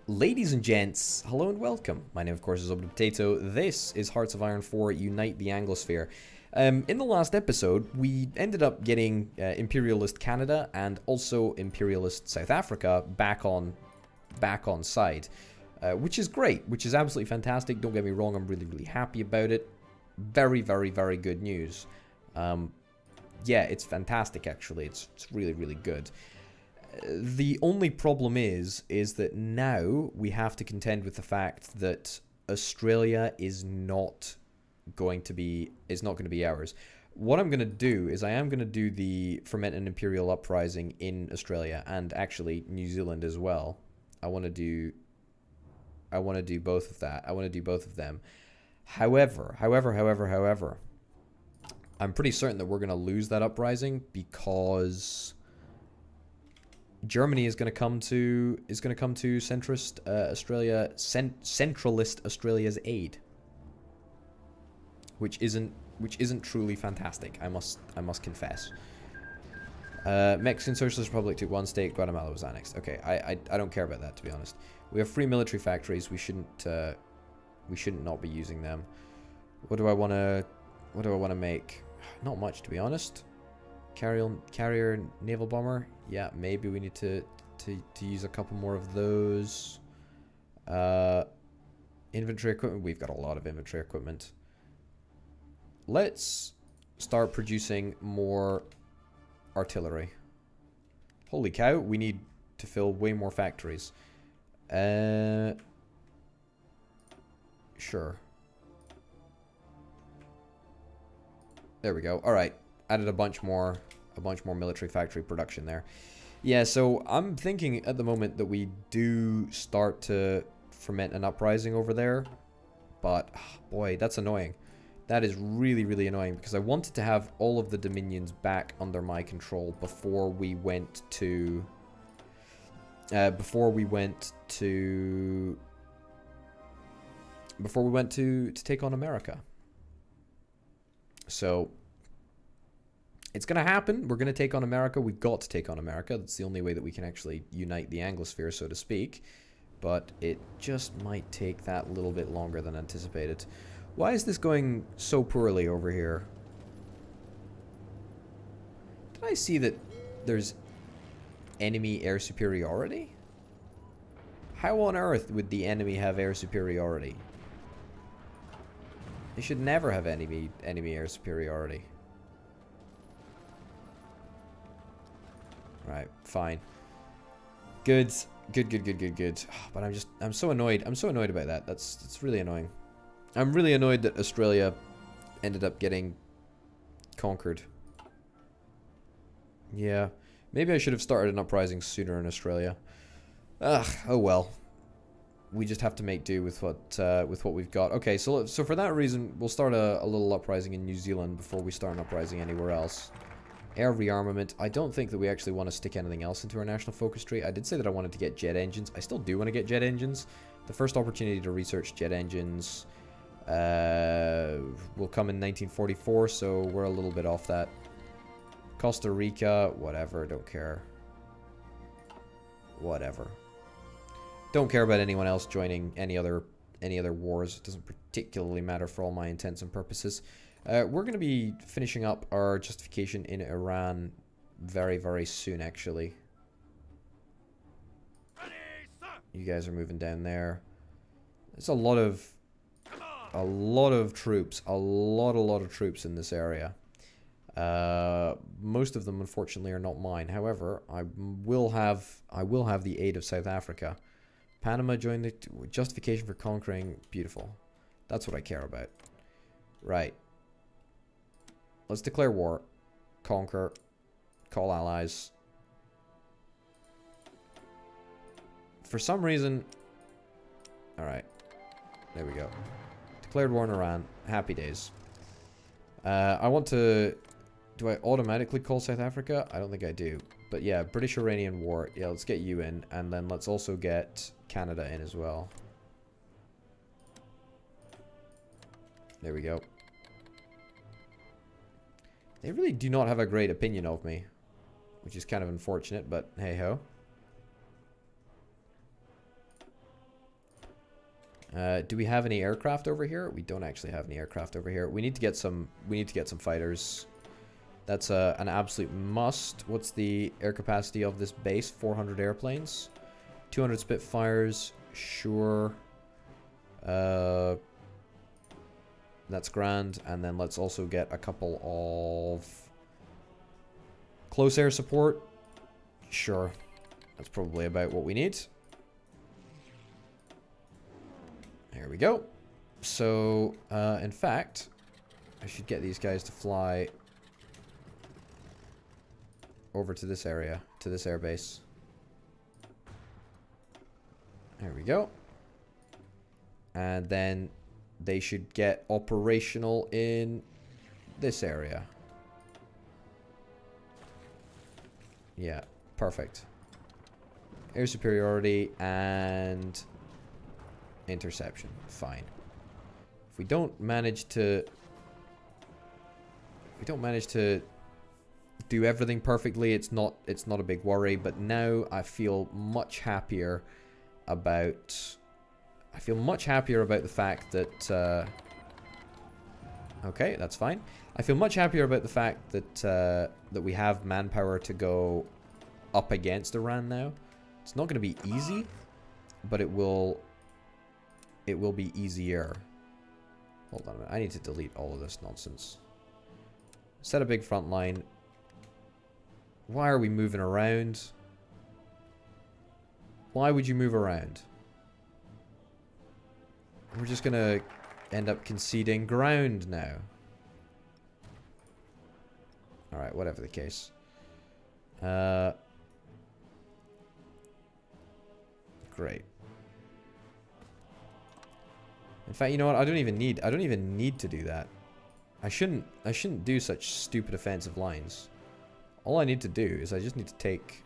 Ladies and gents, hello and welcome. My name, of course, is Open Potato. This is Hearts of Iron 4 Unite the Anglosphere. In the last episode, we ended up getting Imperialist Canada and also Imperialist South Africa back on side, which is great, which is absolutely fantastic. Don't get me wrong, I'm really, really happy about it. Very, very, very good news. Yeah, it's fantastic, actually. It's really, really good. The only problem is that now we have to contend with the fact that Australia is not going to be ours. What I'm going to do is I am going to do the Ferment an Imperial Uprising in Australia and actually New Zealand as well. I want to do both of that. I want to do both of them. However, I'm pretty certain that we're going to lose that uprising because Germany is going to come to centralist Australia's aid, which isn't truly fantastic. I must confess. Mexican Socialist Republic took one state. Guatemala was annexed. Okay, I don't care about that, to be honest. We have free military factories. We shouldn't not be using them. What do I want to make? Not much, to be honest. Carrier naval bomber. Yeah, maybe we need to use a couple more of those. Infantry equipment. We've got a lot of infantry equipment. Let's start producing more artillery. Holy cow, we need to fill way more factories. Sure. There we go. All right. Added a bunch more military factory production there. Yeah, so I'm thinking at the moment that we do start to ferment an uprising over there. But, boy, that's annoying. That is really, really annoying because I wanted to have all of the dominions back under my control before we went to take on America. So it's going to happen. We're going to take on America. We've got to take on America. That's the only way that we can actually unite the Anglosphere, so to speak. But it just might take that little bit longer than anticipated. Why is this going so poorly over here? Did I see that there's enemy air superiority? How on earth would the enemy have air superiority? They should never have enemy air superiority. Right, fine. Good. But I'm so annoyed. I'm so annoyed about that. That's really annoying. I'm really annoyed that Australia ended up getting conquered. Yeah. Maybe I should have started an uprising sooner in Australia. Ugh, oh well. We just have to make do with what we've got. Okay, so for that reason, we'll start a little uprising in New Zealand before we start an uprising anywhere else. Air rearmament. I don't think that we actually want to stick anything else into our national focus tree. I did say that I wanted to get jet engines. I still do want to get jet engines. The first opportunity to research jet engines will come in 1944, so we're a little bit off that. Costa Rica, whatever, don't care. Whatever. Don't care about anyone else joining any other wars. It doesn't particularly matter for all my intents and purposes. We're going to be finishing up our justification in Iran very, very soon, actually. You guys are moving down there. There's a lot of troops, a lot of troops in this area. Most of them, unfortunately, are not mine. However, I will have the aid of South Africa. Panama joined the justification for conquering. Beautiful. That's what I care about. Right. Let's declare war. Conquer. Call allies. For some reason... Alright. There we go. Declared war in Iran. Happy days. I want to... Do I automatically call South Africa? I don't think I do. But yeah, British-Iranian war. Yeah, let's get you in. And then let's also get Canada in as well. There we go. They really do not have a great opinion of me, which is kind of unfortunate, but hey-ho. Do we have any aircraft over here? We don't actually have any aircraft over here. We need to get some. We need to get some fighters. That's an absolute must. What's the air capacity of this base? 400 airplanes, 200 Spitfires. Sure. That's grand. And then let's also get a couple of close air support. Sure. That's probably about what we need. There we go. So, in fact, I should get these guys to fly over to this area, to this airbase. There we go. And then they should get operational in this area. Yeah, perfect. Air superiority and interception. Fine. If we don't manage to do everything perfectly, it's not a big worry, but now I feel much happier about the fact that okay, that's fine. I feel much happier about the fact that that we have manpower to go up against Iran now. It's not going to be easy, but it will be easier. Hold on a minute. I need to delete all of this nonsense. Set a big front line. Why are we moving around? Why would you move around? We're just going to end up conceding ground now. Alright, whatever the case. Great. In fact, you know what? I don't even need to do that. I shouldn't do such stupid offensive lines. All I need to do is I just need to take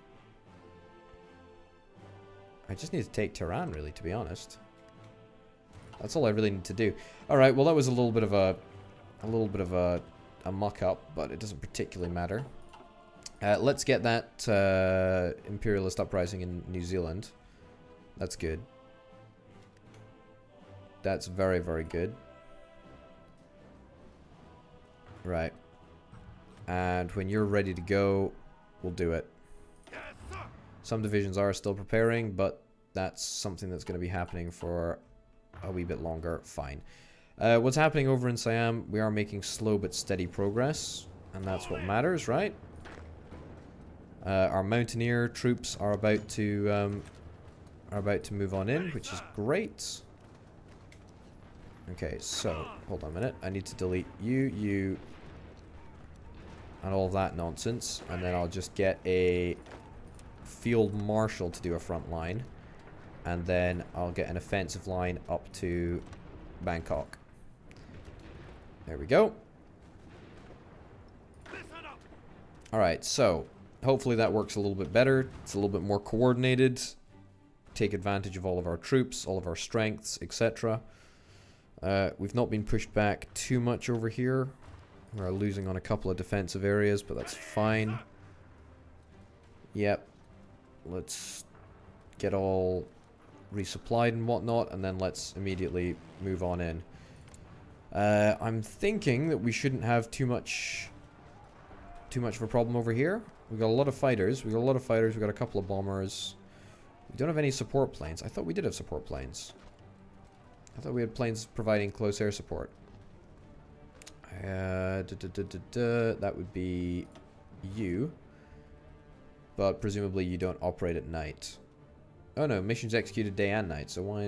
Tehran, really, to be honest. That's all I really need to do. All right, well, that was a little bit of a muck up, but it doesn't particularly matter. Let's get that imperialist uprising in New Zealand. That's good. That's very, very good. Right. And when you're ready to go, we'll do it. Some divisions are still preparing, but that's something that's going to be happening for a wee bit longer. Fine. What's happening over in Siam? We are making slow but steady progress, and that's what matters, right? Our mountaineer troops are about to move on in, which is great. Okay, so hold on a minute. I need to delete you, and all of that nonsense, and then I'll just get a field marshal to do a front line, and then I'll get an offensive line up to Bangkok. There we go. Alright, so hopefully that works a little bit better. It's a little bit more coordinated. Take advantage of all of our troops, all of our strengths, etc. We've not been pushed back too much over here. We're losing on a couple of defensive areas, but that's fine. Yep. Let's get all resupplied and whatnot, and then let's immediately move on in. I'm thinking that we shouldn't have too much of a problem over here. We've got a lot of fighters. We've got a couple of bombers. We don't have any support planes. I thought we did have support planes. I thought we had planes providing close air support. That would be you. But presumably you don't operate at night. Oh no, missions executed day and night. So why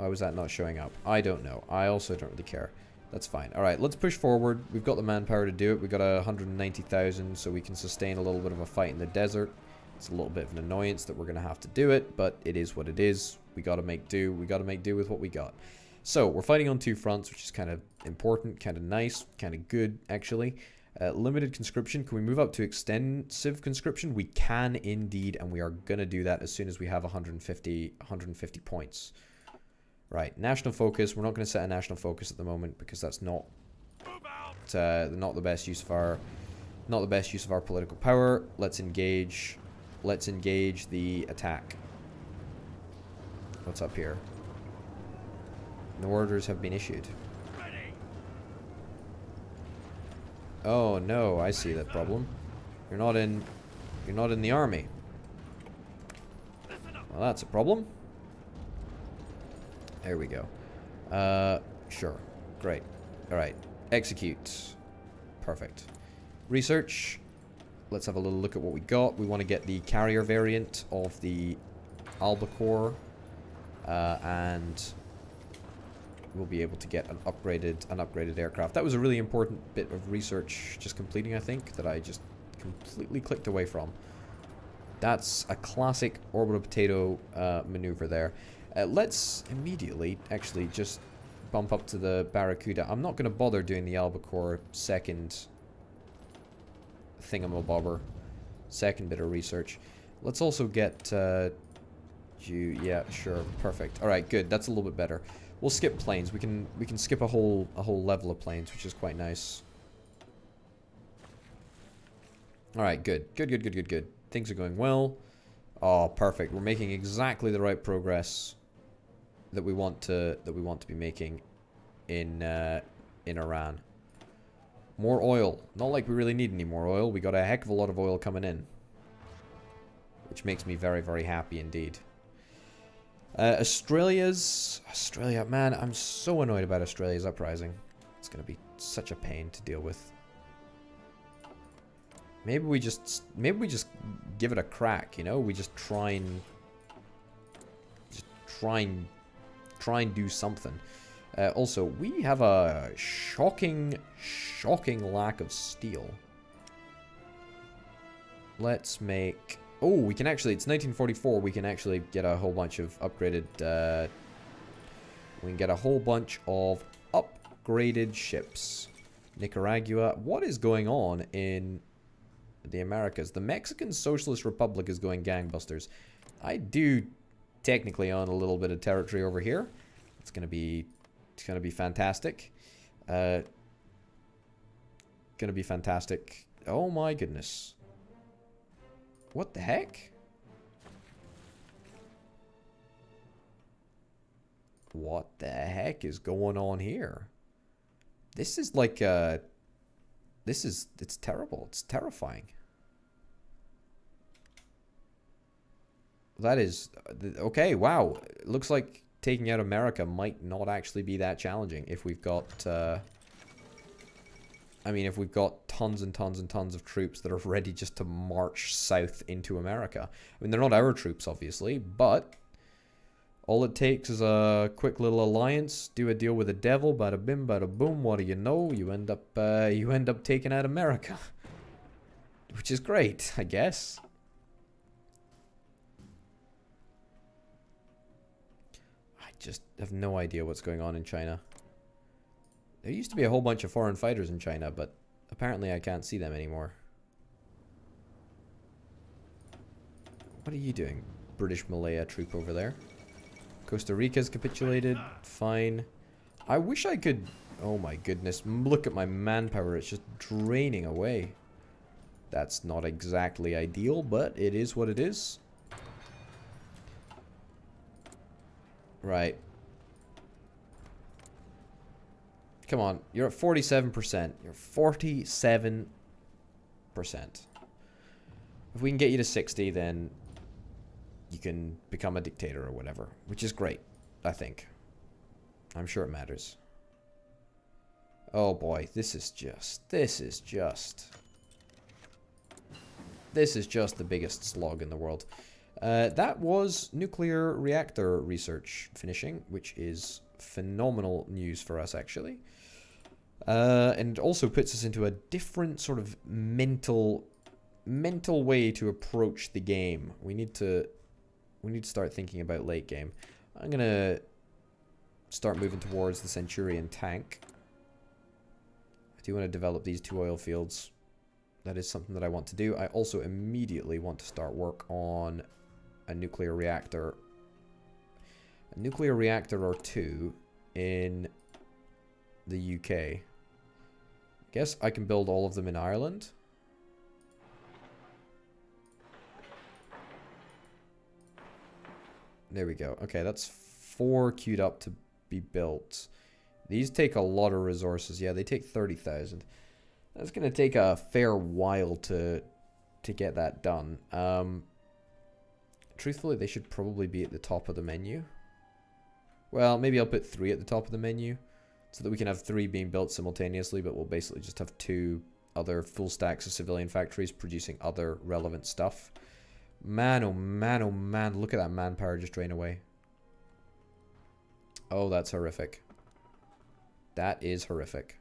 was that not showing up? I don't know. I also don't really care. That's fine. Alright, let's push forward. We've got the manpower to do it. We've got 190,000, so we can sustain a little bit of a fight in the desert. It's a little bit of an annoyance that we're going to have to do it, but it is what it is. We got to make do. We got to make do with what we got. So, we're fighting on two fronts, which is kind of important, kind of nice, kind of good, actually. Limited conscription. Can we move up to extensive conscription? We can indeed, and we are going to do that as soon as we have 150 points. Right, national focus. We're not going to set a national focus at the moment because that's not the best use of our political power. Let's engage the attack. What's up here? No orders have been issued. Oh no, I see that problem. You're not in the army. Well, that's a problem. There we go. Sure. Great. Alright. Execute. Perfect. Research. Let's have a little look at what we got. We want to get the carrier variant of the Albacore. And we'll be able to get an upgraded aircraft. That was a really important bit of research just completing, I think, that I just completely clicked away from. That's a classic orbital potato maneuver there. Let's immediately actually just bump up to the Barracuda. I'm not going to bother doing the Albacore second thingamabobber. Second bit of research. Let's also get yeah, sure, perfect. All right, good. That's a little bit better. We'll skip planes. We can skip a whole level of planes, which is quite nice. All right, good. Good. Things are going well. Oh, perfect. We're making exactly the right progress that we want to be making in Iran. More oil. Not like we really need any more oil. We got a heck of a lot of oil coming in, which makes me very, very happy indeed. Australia, man, I'm so annoyed about Australia's uprising. It's gonna be such a pain to deal with. Maybe we just give it a crack, you know? We just try and do something. Also, we have a shocking lack of steel. Let's make... Oh, we can actually... It's 1944. We can actually get a whole bunch of upgraded... we can get a whole bunch of upgraded ships. Nicaragua. What is going on in the Americas? The Mexican Socialist Republic is going gangbusters. I do technically own a little bit of territory over here. It's gonna be fantastic. Gonna be fantastic. Oh my goodness. What the heck? What the heck is going on here? This is like it's terrible. It's terrifying. That is okay. Wow. It looks like taking out America might not actually be that challenging if we've got I mean, if we've got tons and tons and tons of troops that are ready just to march south into America. I mean, they're not our troops, obviously, but all it takes is a quick little alliance, do a deal with the devil, bada bim, bada boom. What do you know? You end up taking out America, which is great, I guess. I just have no idea what's going on in China. There used to be a whole bunch of foreign fighters in China, but apparently I can't see them anymore. What are you doing, British Malaya troop over there? Costa Rica's capitulated. Fine. I wish I could... Oh my goodness. Look at my manpower. It's just draining away. That's not exactly ideal, but it is what it is. Right. Come on. You're at 47%. You're 47%. If we can get you to 60, then you can become a dictator or whatever, which is great, I think. I'm sure it matters. Oh boy, this is just the biggest slog in the world. That was nuclear reactor research finishing, which is phenomenal news for us, actually. And also puts us into a different sort of mental way to approach the game. We need to start thinking about late game. I'm gonna start moving towards the Centurion tank. I do want to develop these 2 oil fields. That is something that I want to do. I also immediately want to start work on a nuclear reactor. A nuclear reactor or 2 in the UK. Guess I can build all of them in Ireland. There we go. Okay, that's 4 queued up to be built. These take a lot of resources. Yeah, they take 30,000. That's going to take a fair while to get that done. Truthfully, they should probably be at the top of the menu. Well, maybe I'll put 3 at the top of the menu so that we can have 3 being built simultaneously, but we'll basically just have 2 other full stacks of civilian factories producing other relevant stuff. Man, oh man, oh man, look at that manpower just drain away. Oh, that's horrific. That is horrific.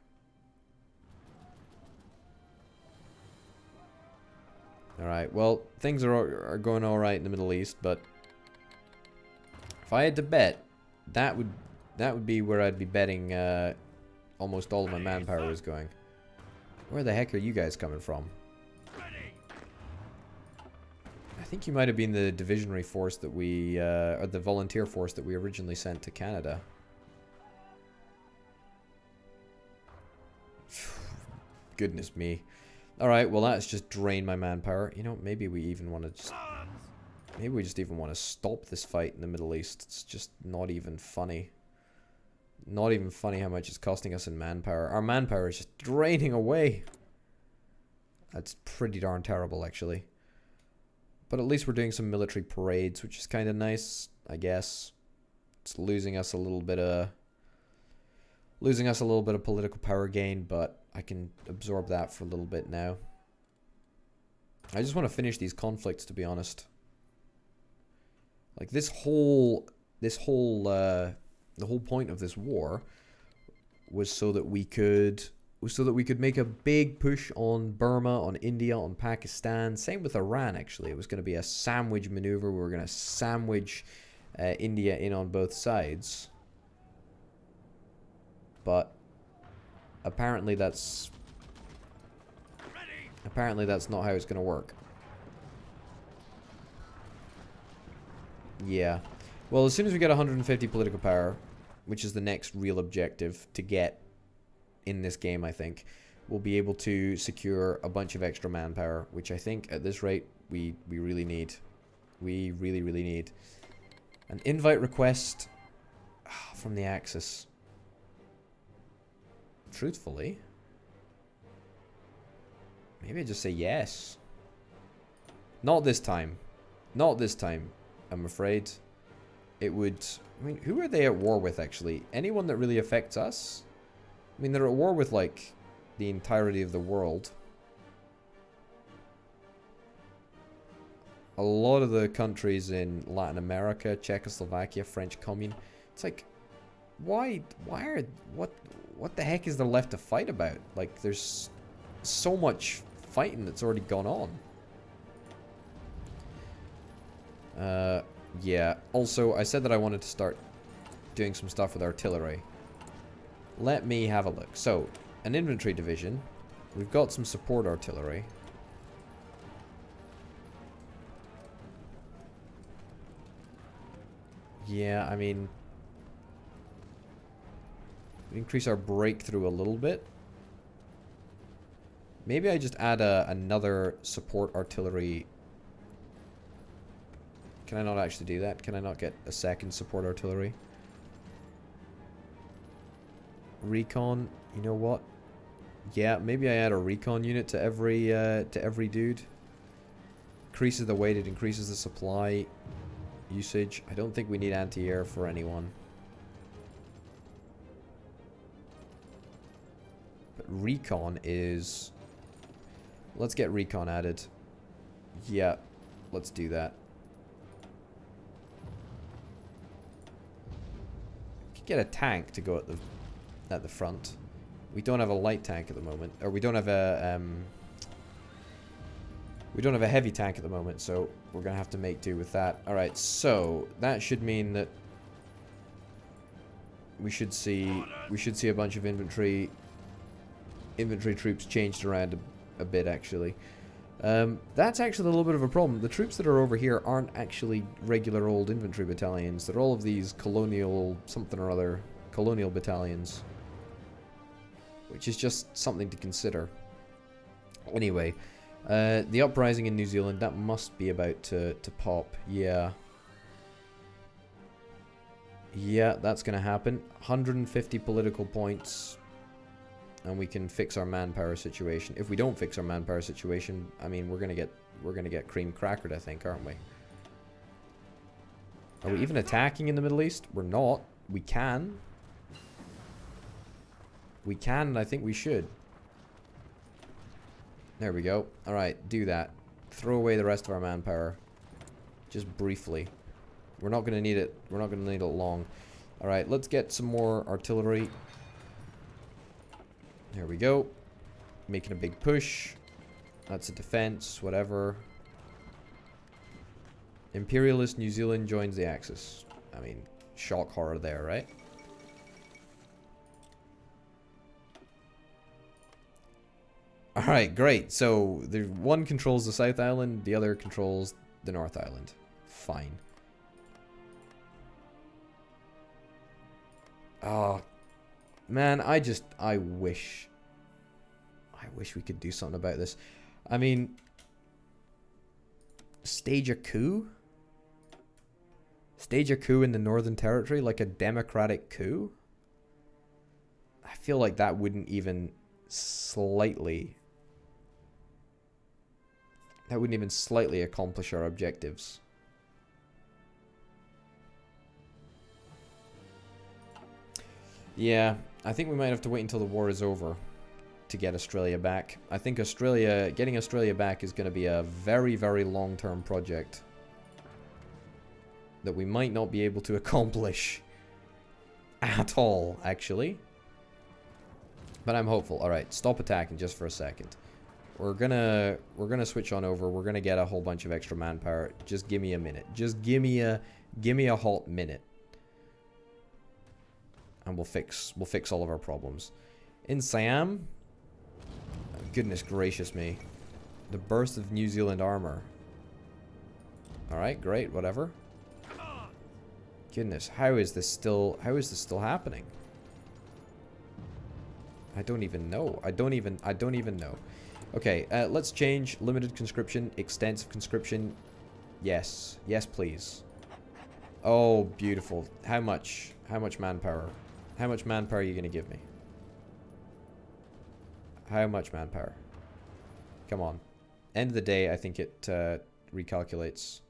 Alright, well, things are going alright in the Middle East, but if I had to bet, that would be where I'd be betting almost all of my manpower is going. Where the heck are you guys coming from? I think you might have been the divisionary force that we, or the volunteer force that we originally sent to Canada. Goodness me. Alright, well that's just drained my manpower. You know, maybe we even want to just... Maybe we just even want to stop this fight in the Middle East. It's just not even funny. Not even funny how much it's costing us in manpower. Our manpower is just draining away. That's pretty darn terrible, actually. But at least we're doing some military parades, which is kind of nice, I guess. It's losing us a little bit of political power gain, but I can absorb that for a little bit now. I just want to finish these conflicts, to be honest. Like the whole point of this war was so that we could make a big push on Burma, on India, on Pakistan. Same with Iran, actually. It was going to be a sandwich maneuver. We were going to sandwich India in on both sides. But apparently that's not how it's going to work. Yeah. Well, as soon as we get 150 political power, which is the next real objective to get in this game, I think, we'll be able to secure a bunch of extra manpower, which I think at this rate we really need. We really, really need. An invite request from the Axis. Truthfully, maybe I just say yes. Not this time. Not this time, I'm afraid. It would... I mean, who are they at war with, actually? Anyone that really affects us? I mean, they're at war with, like, the entirety of the world. A lot of the countries in Latin America, Czechoslovakia, French Commune. It's like, why are... What the heck is there left to fight about? Like, there's so much fighting that's already gone on. Yeah. Also, I said that I wanted to start doing some stuff with artillery. Let me have a look. So, an infantry division. We've got some support artillery. Yeah, I mean... increase our breakthrough a little bit. Maybe I just add another support artillery. Can I not actually do that? Can I not get a second support artillery? Recon, you know what? Yeah, maybe I add a recon unit to every dude. Increases the weight, it increases the supply usage. I don't think we need anti-air for anyone. But recon is... let's get recon added. Yeah, let's do that. Could get a tank to go at the front. We don't have a light tank at the moment, or we don't have a heavy tank at the moment, so we're gonna have to make do with that. All right, so that should mean that we should see a bunch of infantry troops changed around a bit, actually. That's actually a little bit of a problem. The troops that are over here aren't actually regular old infantry battalions. They're all of these colonial something or other, colonial battalions. Which is just something to consider. Anyway, the uprising in New Zealand, that must be about to pop. Yeah. Yeah, that's gonna happen. 150 political points. And we can fix our manpower situation. If we don't fix our manpower situation, I mean, we're gonna get cream crackered, I think, aren't we? Are we even attacking in the Middle East? We're not. We can. We can, and I think we should. There we go. Alright, do that. Throw away the rest of our manpower. Just briefly. We're not gonna need it. We're not gonna need it long. Alright, let's get some more artillery. There we go. Making a big push. That's a defense, whatever. Imperialist New Zealand joins the Axis. I mean, shock horror there, right? Alright, great. So, the one controls the South Island, the other controls the North Island. Fine. Oh, man, I wish we could do something about this. I mean, stage a coup? Stage a coup in the Northern Territory, like a democratic coup? I feel like that wouldn't even slightly... That wouldn't even slightly accomplish our objectives. Yeah, I think we might have to wait until the war is over to get Australia back. I think getting Australia back is going to be a very, very long-term project that we might not be able to accomplish at all, actually. But I'm hopeful. Alright, stop attacking just for a second. We're gonna switch on over. We're gonna get a whole bunch of extra manpower. Just give me a minute. Just give me a hot minute. And we'll fix all of our problems. In Siam, goodness gracious me. The burst of New Zealand armor. Alright, great, whatever. Goodness, how is this still happening? I don't even know. I don't even know. Okay, let's change limited conscription, extensive conscription. Yes. Yes, please. Oh, beautiful. How much manpower? How much manpower are you going to give me? How much manpower? Come on. End of the day, I think it recalculates.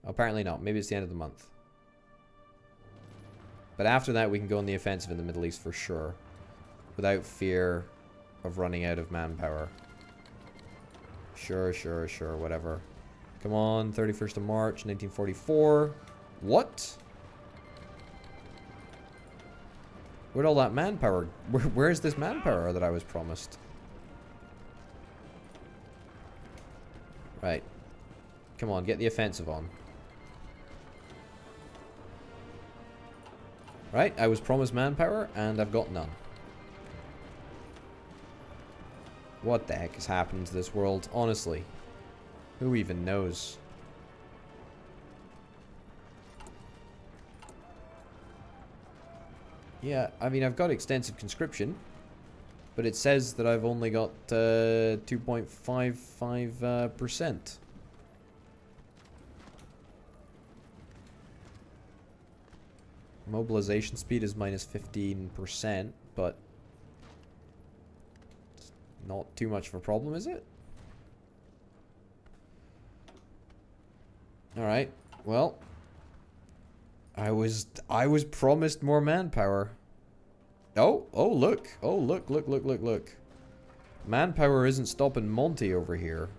Apparently not. Maybe it's the end of the month. But after that, we can go on the offensive in the Middle East for sure. Without fear of running out of manpower. Sure, whatever. Come on, 31st of March, 1944. What? Where'd all that manpower... Where's this manpower that I was promised? Right. Come on, get the offensive on. Right, I was promised manpower, and I've got none. What the heck is happening to this world? Honestly. Who even knows? Yeah, I mean, I've got extensive conscription. But it says that I've only got 2.55%. Mobilization speed is minus 15%, but... not too much of a problem, is it? Alright, well. I was promised more manpower. Oh, look. Oh, look. Manpower isn't stopping Monty over here.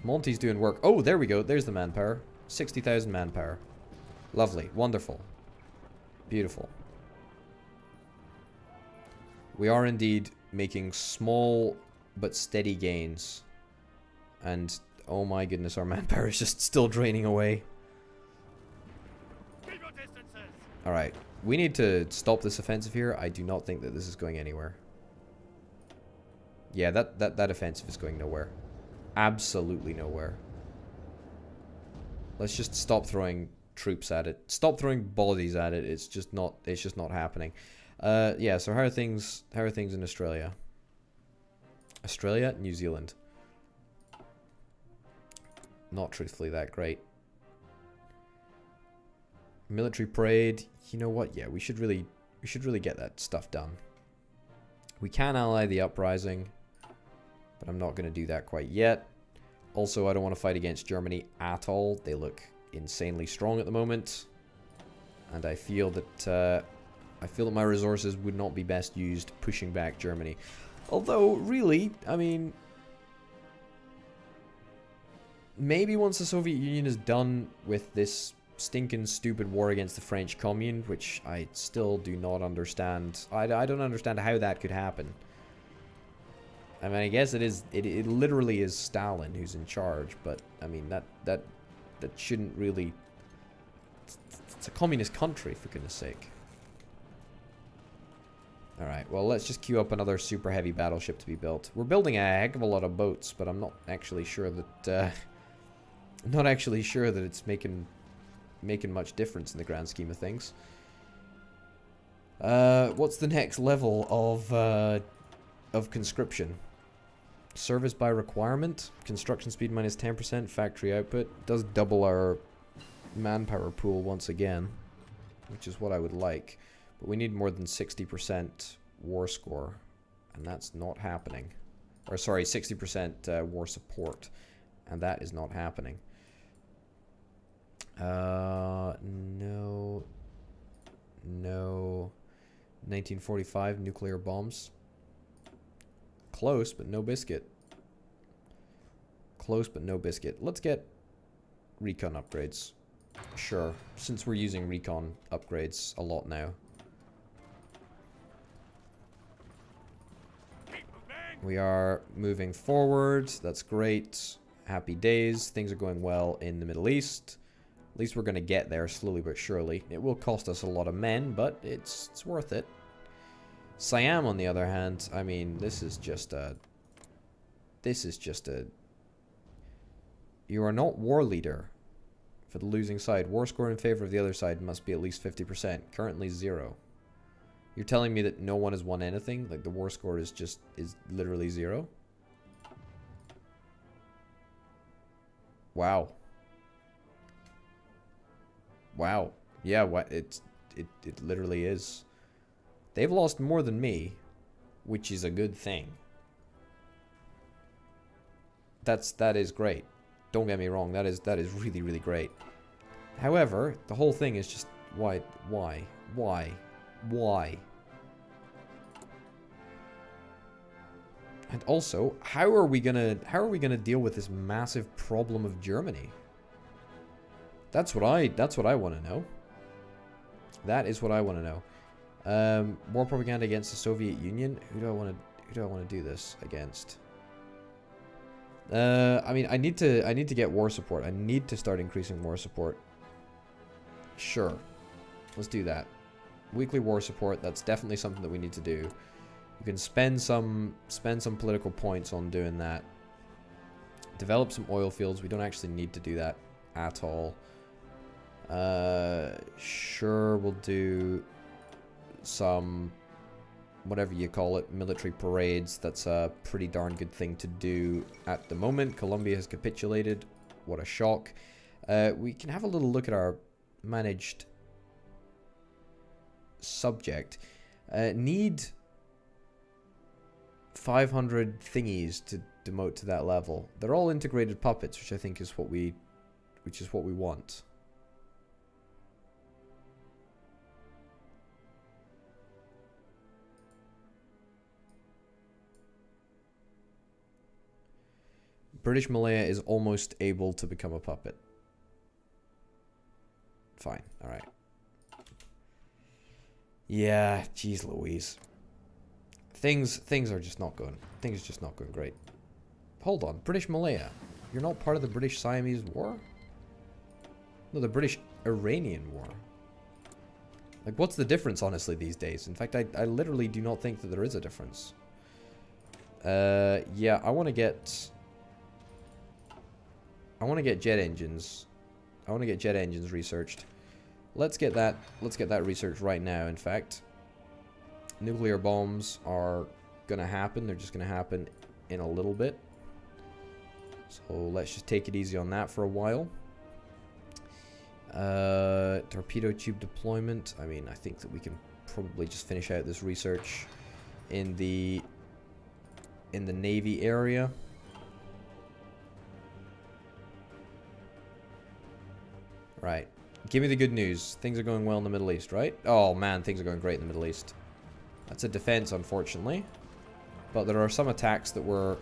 Monty's doing work. Oh, there we go. There's the manpower. 60,000 manpower. Lovely. Wonderful. Beautiful. We are indeed making small but steady gains. And, oh my goodness, our manpower is just still draining away. Alright, we need to stop this offensive here. I do not think that this is going anywhere. Yeah, that offensive is going nowhere. Absolutely nowhere. Let's just stop throwing troops at it. Stop throwing bodies at it. It's just not happening. Yeah, so how are things in Australia? Australia, New Zealand. Not truthfully that great. Military parade. You know what? Yeah, we should really get that stuff done. We can ally the uprising, but I'm not going to do that quite yet. Also, I don't want to fight against Germany at all. They look insanely strong at the moment, and I feel that my resources would not be best used pushing back Germany. Although, really, I mean, maybe once the Soviet Union is done with this stinking stupid war against the French Commune, which I still do not understand. I don't understand how that could happen. I mean, I guess it literally is Stalin who's in charge, but I mean that shouldn't really. It's a communist country, for goodness sake. All right, well, let's just queue up another super heavy battleship to be built. We're building a heck of a lot of boats, but I'm not actually sure that it's making much difference in the grand scheme of things. What's the next level of conscription? Service by requirement, construction speed minus 10%, factory output. Does double our manpower pool once again, which is what I would like. But we need more than 60% war score, and that's not happening. Or sorry, 60% war support, and that is not happening. No. 1945 nuclear bombs. Close, but no biscuit. Close, but no biscuit. Let's get recon upgrades. Sure, since we're using recon upgrades a lot now. We are moving forward. That's great. Happy days. Things are going well in the Middle East. At least we're going to get there slowly but surely. It will cost us a lot of men, but it's worth it. Siam, on the other hand, I mean, this is just a... You are not war leader for the losing side. War score in favor of the other side must be at least 50%. Currently 0. You're telling me that no one has won anything? Like, the war score is literally 0? Wow. Wow. Yeah, it literally is. They've lost more than me, which is a good thing. That is great. Don't get me wrong, that is really, really great. However, the whole thing is just why? And also, how are we gonna deal with this massive problem of Germany? That's what I want to know. That is what I want to know. War propaganda against the Soviet Union. Who do I want to do this against? I mean, I need to get war support. I need to start increasing war support. Sure, let's do that. Weekly war support. That's definitely something that we need to do. You can spend some political points on doing that. Develop some oil fields. We don't actually need to do that at all. Sure, we'll do some, whatever you call it, military parades. That's a pretty darn good thing to do at the moment. Colombia has capitulated. What a shock. We can have a little look at our managed subject. Need 500 thingies to demote to that level. They're all integrated puppets, which I think is what we want. British Malaya is almost able to become a puppet. Fine, alright. Yeah, jeez Louise. Things are just not going. Things are just not going great. Hold on, British Malaya. You're not part of the British Siamese War? No, the British Iranian War. Like, what's the difference, honestly, these days? In fact, I literally do not think that there is a difference. Yeah, I want to get jet engines. I want to get jet engines researched. Let's get that researched right now, in fact. Nuclear bombs are gonna happen. They're just gonna happen in a little bit. So let's just take it easy on that for a while. torpedo tube deployment. I mean, I think that we can probably just finish out this research in the Navy area. Right. Give me the good news. Things are going well in the Middle East, right? Oh man, things are going great in the Middle East. That's a defense, unfortunately. But there are some attacks that we're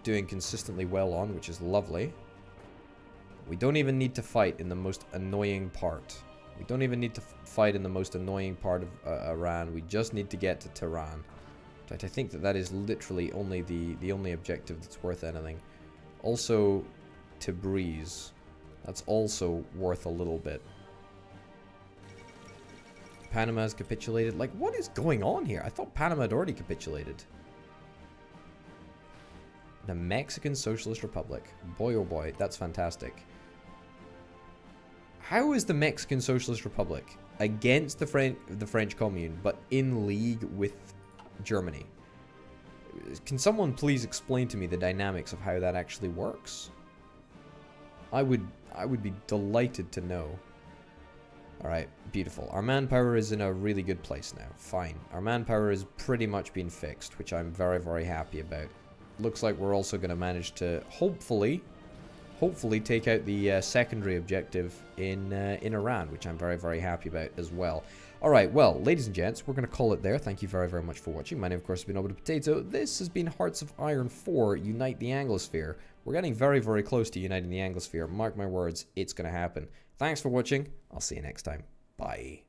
doing consistently well on, which is lovely. We don't even need to fight in the most annoying part. We don't even need to fight in the most annoying part of Iran. We just need to get to Tehran. In fact, I think that is literally only the only objective that's worth anything. Also, Tabriz. That's also worth a little bit. Panama's capitulated. Like, what is going on here? I thought Panama had already capitulated. The Mexican Socialist Republic. Boy, oh boy, that's fantastic. How is the Mexican Socialist Republic against the French Commune, but in league with Germany? Can someone please explain to me the dynamics of how that actually works? I would be delighted to know. Alright, beautiful. Our manpower is in a really good place now. Fine. Our manpower has pretty much been fixed, which I'm very, very happy about. Looks like we're also going to manage to hopefully take out the secondary objective in Iran, which I'm very, very happy about as well. Alright, well, ladies and gents, we're going to call it there. Thank you very, very much for watching. My name, of course, has been Over the Potato. This has been Hearts of Iron 4, Unite the Anglosphere. We're getting very, very close to uniting the Anglosphere. Mark my words, it's going to happen. Thanks for watching. I'll see you next time. Bye.